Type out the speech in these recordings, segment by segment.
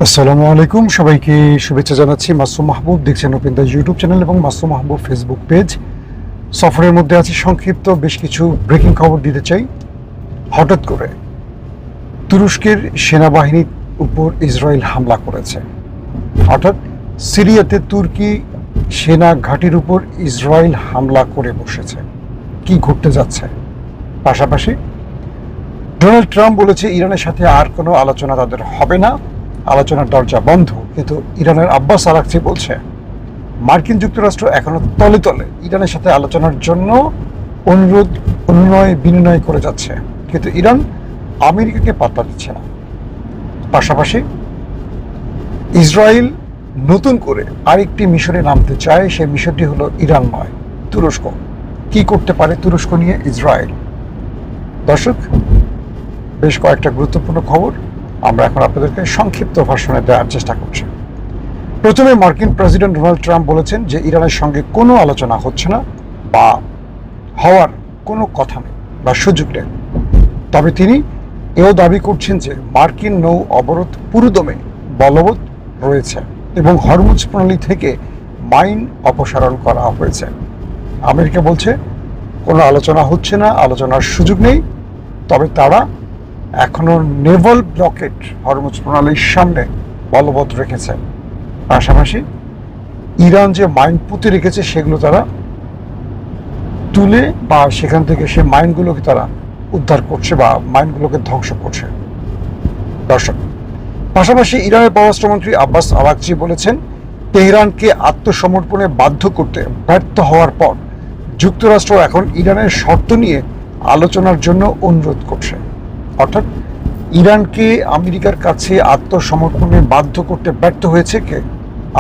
আসসালামু আলাইকুম, সবাইকে শুভেচ্ছা জানাচ্ছি। মাসুম মাহবুব দেখছেন ওপেন দ্য ইউটিউব চ্যানেল এবং মাসুম মাহবুব ফেসবুক পেজ। সফরের মধ্যে আছে, সংক্ষিপ্ত বেশ কিছু ব্রেকিং খবর দিতে চাই। হঠাৎ করে তুরস্কের সেনাবাহিনীর উপর ইসরায়েল হামলা করেছে। অর্থাৎ সিরিয়াতে তুর্কি সেনা ঘাঁটির উপর ইসরায়েল হামলা করে বসেছে। কি ঘটতে যাচ্ছে? পাশাপাশি ডোনাল্ড ট্রাম্প বলেছে ইরানের সাথে আর কোনো আলোচনা তাদের হবে না, আলোচনার দরজা বন্ধ। কিন্তু ইরানের আব্বাস আরাকচি বলছে মার্কিন যুক্তরাষ্ট্র এখনো তলে তলে ইরানের সাথে আলোচনার জন্য অনুনয় বিনিময় করে যাচ্ছে, কিন্তু ইরান আমেরিকাকে পাত্তা দিচ্ছে না। পাশাপাশি ইসরায়েল নতুন করে আরেকটি মিশনে নামতে চায়, সেই মিশনটি হলো ইরান নয়, তুরস্ক। কি করতে পারে তুরস্ক নিয়ে ইসরায়েল? দর্শক, বেশ কয়েকটা গুরুত্বপূর্ণ খবর আমরা এখন আপনাদেরকে সংক্ষিপ্ত ভাষণে দেওয়ার চেষ্টা করছি। প্রথমে মার্কিন প্রেসিডেন্ট ডোনাল্ড ট্রাম্প বলেছেন যে ইরানের সঙ্গে কোনো আলোচনা হচ্ছে না বা হওয়ার কোনো কথা নেই বা সুযোগ নেই। তবে তিনি এও দাবি করছেন যে মার্কিন নৌ অবরোধ পুরোদমে বলবৎ রয়েছে এবং হরমুজ প্রণালী থেকে মাইন অপসারণ করা হয়েছে। আমেরিকা বলছে কোনো আলোচনা হচ্ছে না, আলোচনার সুযোগ নেই। তবে তারা এখনো নেভাল ব্লকেট হরমুজ প্রণালীর সামনে বলবৎ রেখেছে। পাশাপাশি ইরান যে মাইন পুঁতে রেখেছে সেগুলো তারা তুলে বা সেখান থেকে সে মাইনগুলোকে তারা উদ্ধার করছে বা মাইনগুলোকে ধ্বংস করছে। দর্শক, পাশাপাশি ইরানের পররাষ্ট্রমন্ত্রী আব্বাস আরাকচি বলেছেন তেহরানকে আত্মসমর্পণে বাধ্য করতে ব্যর্থ হওয়ার পর যুক্তরাষ্ট্র এখন ইরানের শর্ত নিয়ে আলোচনার জন্য অনুরোধ করছে। অর্থাৎ ইরানকে আমেরিকার কাছে আত্মসমর্পণে বাধ্য করতে ব্যর্থ হয়েছে কে?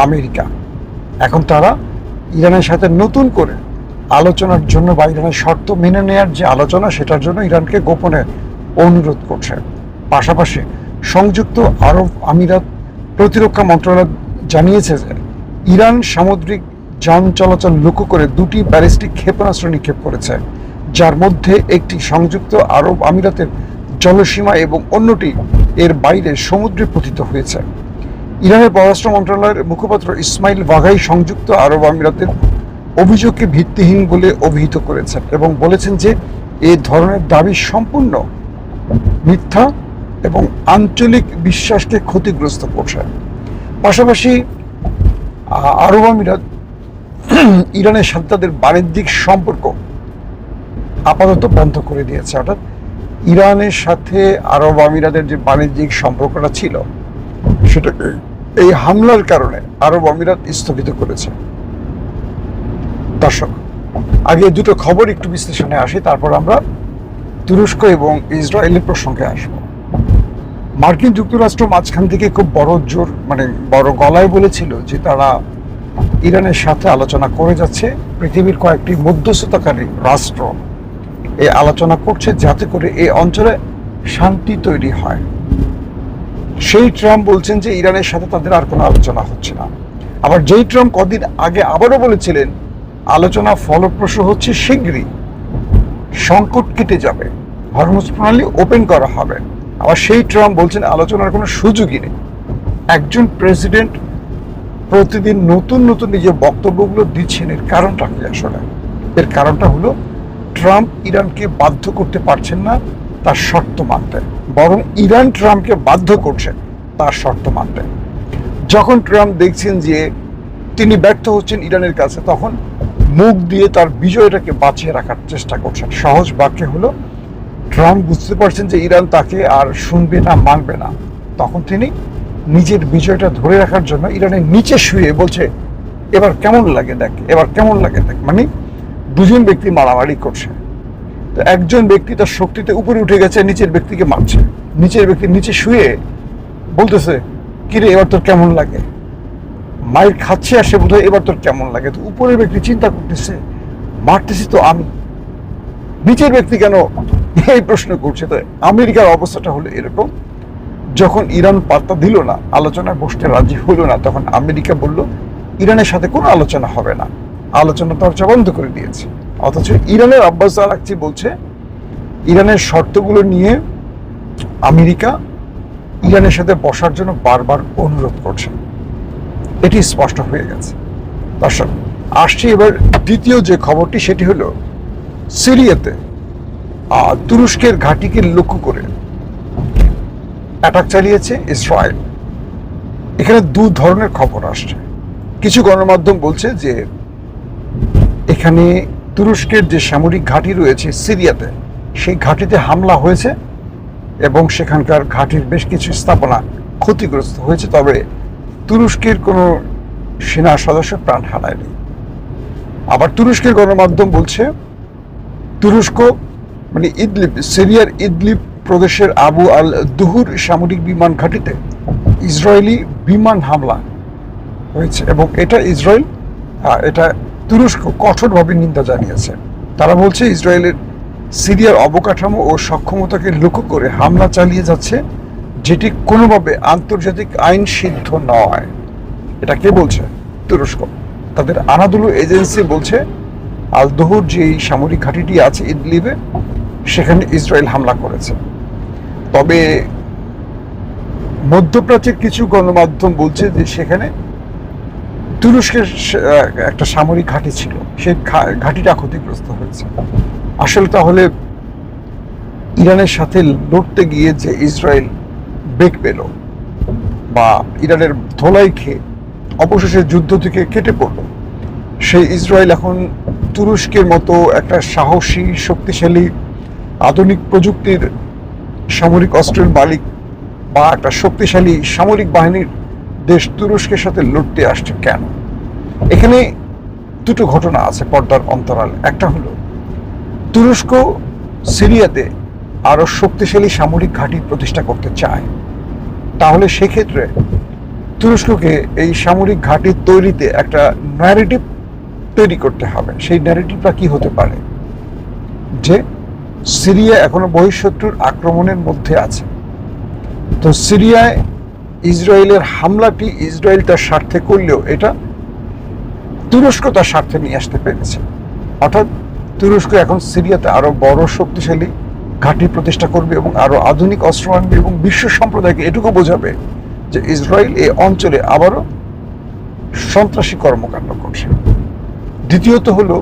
আমেরিকা। এখন তারা ইরানের সাথে নতুন করে আলোচনার জন্য বা ইরানের শর্ত মেনে নেওয়ার যে আলোচনা, সেটার জন্য ইরানকে গোপনে অনুরোধ করছে। পাশাপাশি সংযুক্ত আরব আমিরাত প্রতিরক্ষা মন্ত্রণালয় জানিয়েছে যে ইরান সামুদ্রিক যান চলাচল লক্ষ্য করে দুটি ব্যালিস্টিক ক্ষেপণাস্ত্র নিক্ষেপ করেছে, যার মধ্যে একটি সংযুক্ত আরব আমিরাতের জলসীমা এবং অন্যটি এর বাইরে সমুদ্রে পতিত হয়েছে। ইরানের পররাষ্ট্র মন্ত্রণালয়ের মুখপাত্র ইসমাইল বাঘাই সংযুক্ত আরব আমিরাতের অভিযোগকে ভিত্তিহীন বলে অভিহিত করেছেন এবং বলেছেন যে এই ধরনের দাবি সম্পূর্ণ মিথ্যা এবং আঞ্চলিক বিশ্বাসকে ক্ষতিগ্রস্ত করছে। পাশাপাশি আরব আমিরাত ইরানের সাথে তাদের বাণিজ্যিক সম্পর্ক আপাতত বন্ধ করে দিয়েছে। অর্থাৎ ইরানের সাথে আরব আমিরাতের যে বাণিজ্যিক সম্পর্কটা ছিল সেটাকে এই হামলার কারণে আরব আমিরাত স্থগিত করেছে। দর্শক, আগে দুটো খবর একটু বিশ্লেষণে আসি, তারপর আমরা তুরস্ক এবং ইসরায়েলের প্রসঙ্গে আসব। মার্কিন যুক্তরাষ্ট্র মাঝখান থেকে খুব বড় গলায় বলেছিল যে তারা ইরানের সাথে আলোচনা করে যাচ্ছে। পৃথিবীর কয়েকটি মধ্যস্থতাকারী রাষ্ট্র এই আলোচনা করছে যাতে করে এই অঞ্চলে শান্তি তৈরি হয়। সেই ট্রাম্প বলছেন যে ইরানের সাথে তাদের আর কোনো আলোচনা হচ্ছে না। আবার যেই ট্রাম্প কদিন আগে আবারও বলেছিলেন আলোচনা ফলপ্রসূ হচ্ছে, শীঘ্রই সংকট কেটে যাবে, হরমুজ প্রণালী ওপেন করা হবে, আবার সেই ট্রাম্প বলছেন আলোচনার কোনো সুযোগই নেই। একজন প্রেসিডেন্ট প্রতিদিন নতুন নতুন নিজের বক্তব্যগুলো দিচ্ছেন, এর কারণটা কি? আসলে এর কারণটা হলো ট্রাম্প ইরানকে বাধ্য করতে পারছেন না তার শর্ত মানতে, বরং ইরান ট্রাম্পকে বাধ্য করছে তার শর্ত মানতে। যখন ট্রাম্প দেখছেন যে তিনি ব্যর্থ হচ্ছেন ইরানের কাছে, তখন মুখ দিয়ে তার বিজয়টাকে বাঁচিয়ে রাখার চেষ্টা করছেন। সহজ বাক্যে হলো ট্রাম্প বুঝতে পারছেন যে ইরান তাকে আর শুনবে না, মানবে না। তখন তিনি নিজের বিজয়টা ধরে রাখার জন্য ইরানের নিচে শুয়ে বলছে এবার কেমন লাগে দেখ, এবার কেমন লাগে দেখ। মানে দুজন ব্যক্তি মারামারি করছে, তো একজন ব্যক্তি তার শক্তিতে উপরে উঠে গেছে, নিচের ব্যক্তিকে মারছে। নিচের ব্যক্তি নিচে শুয়ে বলতেছে কিরে এবার তোর কেমন লাগে, মায়ের খাচ্ছে আর সে বোধহয় এবার তোর কেমন লাগে। তো উপরের ব্যক্তি চিন্তা করতেছে মারতেছি তো আমি, নিচের ব্যক্তি কেন এই প্রশ্ন করছে। তো আমেরিকার অবস্থাটা হলো এরকম, যখন ইরান পাত্তা দিল না, আলোচনায় বসতে রাজি হলো না, তখন আমেরিকা বলল ইরানের সাথে কোনো আলোচনা হবে না, আলোচনা দরজা বন্ধ করে দিয়েছে। অথচ ইরানের আব্বাস আরাকচি বলছে ইরানের শর্তগুলো নিয়ে আমেরিকা ইরানের সাথে বসার জন্য বারবার অনুরোধ করছে। এটি স্পষ্ট হয়ে গেছে। দর্শক, আসছি এবার দ্বিতীয় যে খবরটি, সেটি হলো সিরিয়াতে তুরস্কের ঘাঁটিকে লক্ষ্য করে অ্যাটাক চালিয়েছে ইসরায়েল। এখানে দু ধরনের খবর আসছে। কিছু গণমাধ্যম বলছে যে এখানে তুরস্কের যে সামরিক ঘাঁটি রয়েছে সিরিয়াতে, সেই ঘাঁটিতে হামলা হয়েছে এবং সেখানকার ঘাঁটির বেশ কিছু স্থাপনা ক্ষতিগ্রস্ত হয়েছে, তবে তুরস্কের কোনো সেনা সদস্য প্রাণ হারায়নি। আবার তুরস্কের গণমাধ্যম বলছে তুরস্ক মানে ইদলিব, সিরিয়ার ইদলিব প্রদেশের আবু আল দুহুর সামরিক বিমান ঘাঁটিতে ইসরায়েলি বিমান হামলা হয়েছে এবং এটা তুরস্ক কঠোরভাবে নিন্দা জানিয়েছে। তারা বলছে ইসরায়েলের সিরিয়ার অবকাঠামো ও সক্ষমতাকে লক্ষ্য করে হামলা চালিয়ে যাচ্ছে, যেটি কোনোভাবে আন্তর্জাতিক আইন সিদ্ধ নয়। এটা কে বলছে? তুরস্ক। তাদের আনাদুলু এজেন্সি বলছে আল দহুর যে সামরিক ঘাঁটিটি আছে ইদলিবে, সেখানে ইসরায়েল হামলা করেছে। তবে মধ্যপ্রাচ্যের কিছু গণমাধ্যম বলছে যে সেখানে তুরস্কের একটা সামরিক ঘাঁটি ছিল, সেই ঘাঁটিটা ক্ষতিগ্রস্ত হয়েছে। আসলে তাহলে ইরানের সাথে লড়তে গিয়ে যে ইসরায়েল বেগ পেল বা ইরানের ধোলাই খেয়ে অবশেষে যুদ্ধ থেকে কেটে পড়ল, সেই ইসরায়েল এখন তুরস্কের মতো একটা সাহসী, শক্তিশালী, আধুনিক প্রযুক্তির সামরিক অস্ত্রের মালিক বা একটা শক্তিশালী সামরিক বাহিনীর দেশ তুরস্কের সাথে লড়তে আসছে কেন? এখানে দুটো ঘটনা আছে পর্দার অন্তরালে। একটা হলো তুরস্ক সিরিয়াতে আরো শক্তিশালী সামরিক ঘাঁটি প্রতিষ্ঠা করতে চায়। তাহলে সেক্ষেত্রে তুরস্ককে এই সামরিক ঘাঁটি তৈরিতে একটা ন্যারেটিভ তৈরি করতে হবে। সেই ন্যারেটিভটা কি হতে পারে? যে সিরিয়া এখনো বহিঃশত্রুর আক্রমণের মধ্যে আছে, তো সিরিয়ায় ইসরায়েলের হামলাটি ইসরায়েল তার স্বার্থে করলেও এটা তুরস্ক তার স্বার্থে নিয়ে আসতে পেরেছে। অর্থাৎ তুরস্ক এখন সিরিয়াতে আরো বড় শক্তিশালী ঘাঁটি প্রতিষ্ঠা করবে এবং আরো আধুনিক অস্ত্র আনবে এবং বিশ্ব সম্প্রদায়কে এটুকু বোঝাবে যে ইসরায়েল এই অঞ্চলে আবারও সন্ত্রাসী কর্মকাণ্ড করছে। দ্বিতীয়ত হলো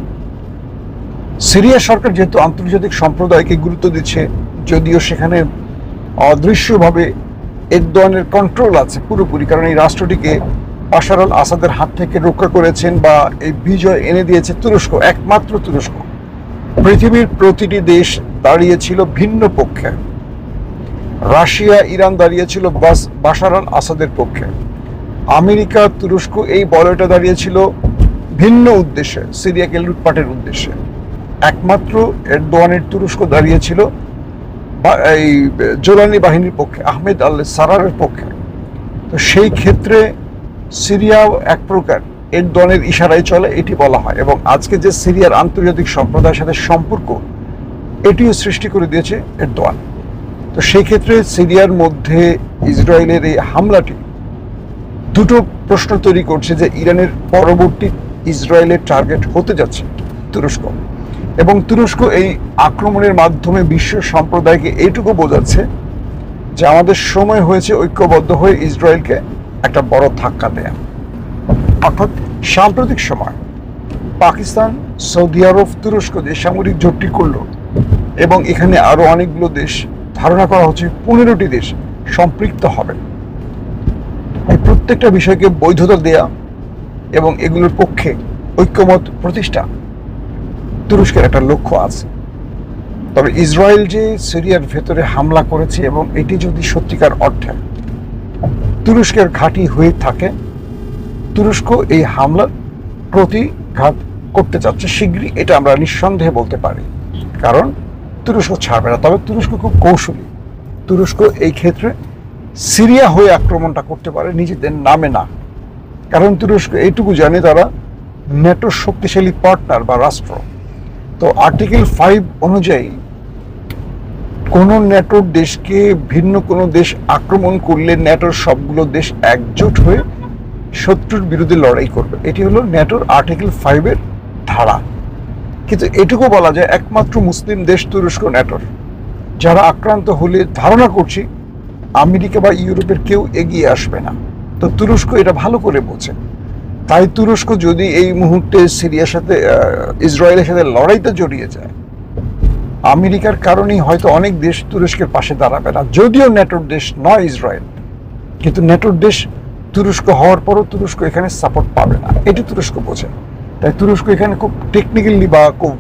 সিরিয়া সরকার যেহেতু আন্তর্জাতিক সম্প্রদায়কে গুরুত্ব দিচ্ছে, যদিও সেখানে অদৃশ্যভাবে এরদোয়ানের কন্ট্রোল আছে পুরোপুরি, কারণ এই রাষ্ট্রটিকে বাশার আল আসাদের হাত থেকে রক্ষা করেছেন বা এই বিজয় এনে দিয়েছে তুরস্ক, একমাত্র তুরস্ক। পৃথিবীর প্রতিটি দেশ দাঁড়িয়েছিল ভিন্ন পক্ষে। রাশিয়া, ইরান দাঁড়িয়েছিল বাশার আল আসাদের পক্ষে। আমেরিকা, তুরস্ক এই বলয়টা দাঁড়িয়েছিল ভিন্ন উদ্দেশ্যে, সিরিয়াকে লুটপাটের উদ্দেশ্যে। একমাত্র এরদোয়ানের তুরস্ক দাঁড়িয়েছিল এই জোলানি বাহিনীর পক্ষে, আহমেদ আল সারারের পক্ষে। তো সেই ক্ষেত্রে সিরিয়াও এক প্রকার এরদোয়ানের ইশারায় চলে, এটি বলা হয়। এবং আজকে যে সিরিয়ার আন্তর্জাতিক সম্প্রদায়ের সাথে সম্পর্ক, এটিও সৃষ্টি করে দিয়েছে এরদোয়ান। তো সেই ক্ষেত্রে সিরিয়ার মধ্যে ইসরায়েলের এই হামলাটি দুটো প্রশ্ন তৈরি করছে যে ইরানের পরবর্তী ইসরায়েলের টার্গেট হতে যাচ্ছে তুরস্ক, এবং তুরস্ক এই আক্রমণের মাধ্যমে বিশ্ব সম্প্রদায়কে এইটুকু বোঝাচ্ছে যে আমাদের সময় হয়েছে ঐক্যবদ্ধ হয়ে ইসরায়েলকে একটা বড় ধাক্কা দেয়া। অর্থাৎ সাম্প্রতিক সময় পাকিস্তান, সৌদি আরব, তুরস্ক যে সামরিক জোটটি করলো এবং এখানে আরো অনেকগুলো দেশ, ধারণা করা হচ্ছে 15টি দেশ সম্পৃক্ত হবে। এই প্রত্যেকটা বিষয়কে বৈধতা দেয়া এবং এগুলোর পক্ষে ঐক্যমত প্রতিষ্ঠা তুরস্কের একটা লক্ষ্য আছে। তবে ইসরায়েল যে সিরিয়ার ভেতরে হামলা করেছে এবং এটি যদি সত্যিকার অর্থে তুরস্কের ঘাঁটি হয়ে থাকে, তুরস্ক এই হামলার প্রতিঘাত করতে যাচ্ছে শীঘ্রই, এটা আমরা নিঃসন্দেহে বলতে পারি, কারণ তুরস্ক ছাড়বে না। তবে তুরস্ক খুব কৌশলী। তুরস্ক এই ক্ষেত্রে সিরিয়া হয়ে আক্রমণটা করতে পারে, নিজেদের নামে না। কারণ তুরস্ক এইটুকু জানে তারা ন্যাটোর শক্তিশালী পার্টনার বা রাষ্ট্র। তো আর্টিকেল 5 অনুযায়ী কোনো ন্যাটোর দেশকে ভিন্ন কোনো দেশ আক্রমণ করলে ন্যাটোর সবগুলো দেশ একজোট হয়ে শত্রুর বিরুদ্ধে লড়াই করবে। এটি হলো ন্যাটোর আর্টিকেল 5 ধারা। কিন্তু এটুকু বলা যায় একমাত্র মুসলিম দেশ তুরস্ক ন্যাটোর, যারা আক্রান্ত হলে ধারণা করছি আমেরিকা বা ইউরোপের কেউ এগিয়ে আসবে না। তো তুরস্ক এটা ভালো করে বোঝে। তাই তুরস্ক যদি এই মুহূর্তে সিরিয়ার সাথে ইসরায়েলের সাথে লড়াইতে জড়িয়ে যায়, আমেরিকার কারণেই হয়তো অনেক দেশ তুরস্কের পাশে দাঁড়াবে না। যদিও ন্যাটোর দেশ নয় ইসরায়েল, কিন্তু ন্যাটোর দেশ তুরস্ক হওয়ার পরও তুরস্ক এখানে সাপোর্ট পাবে না, এটি তুরস্ক বোঝে। তাই তুরস্ক এখানে খুব টেকনিক্যালি বা খুব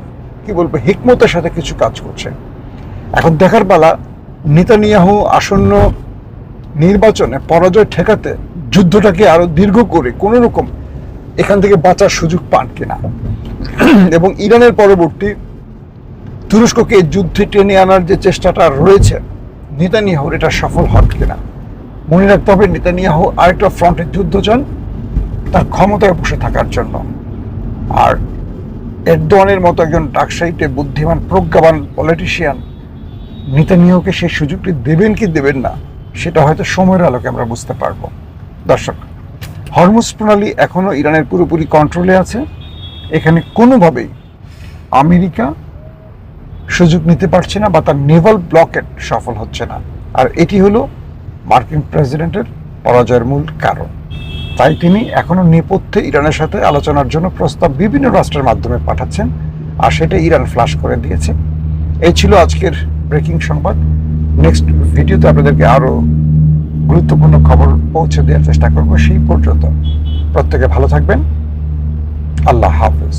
কি বলবো হিকমতের সাথে কিছু কাজ করছে। এখন দেখার পালা নেতানিয়াহু আসন্ন নির্বাচনে পরাজয় ঠেকাতে যুদ্ধটাকে আরো দীর্ঘ করে কোনো রকম এখান থেকে বাঁচার সুযোগ পান কিনা, এবং ইরানের পরবর্তী তুরস্ককে যুদ্ধে টেনে আনার যে চেষ্টাটা রয়েছে নেতানিয়াহুর, এটা সফল হন কিনা। মনে রাখতে হবে নেতানিয়াহু আরেকটা ফ্রন্টের যুদ্ধ চান তার ক্ষমতায় বসে থাকার জন্য। আর এরদোয়ানের মতো একজন ডাকসাইটে বুদ্ধিমান প্রজ্ঞাবান পলিটিশিয়ান নেতানিয়াহুকে সেই সুযোগটি দেবেন কি দেবেন না, সেটা হয়তো সময়ের আলোকে আমরা বুঝতে পারবো। দর্শক, হরমুজ প্রণালী এখনো ইরানের পুরোপুরি কন্ট্রোলে আছে। এখানে কোনোভাবেই আমেরিকা সুযোগ নিতে পারছে না বা তার নেভাল ব্লকেট সফল হচ্ছে না। আর এটি হলো মার্কিন প্রেসিডেন্টের পরাজয়ের মূল কারণ। তাই তিনি এখনো নেপথ্যে ইরানের সাথে আলোচনার জন্য প্রস্তাব বিভিন্ন রাষ্ট্রের মাধ্যমে পাঠাচ্ছেন, আর সেটা ইরান ফ্লাশ করে দিয়েছে। এই ছিল আজকের ব্রেকিং সংবাদ। নেক্সট ভিডিওতে আপনাদেরকে আরো গুরুত্বপূর্ণ খবর পৌঁছে দেওয়ার চেষ্টা করব। সেই পর্যন্ত প্রত্যেকে ভালো থাকবেন। আল্লাহ হাফেজ।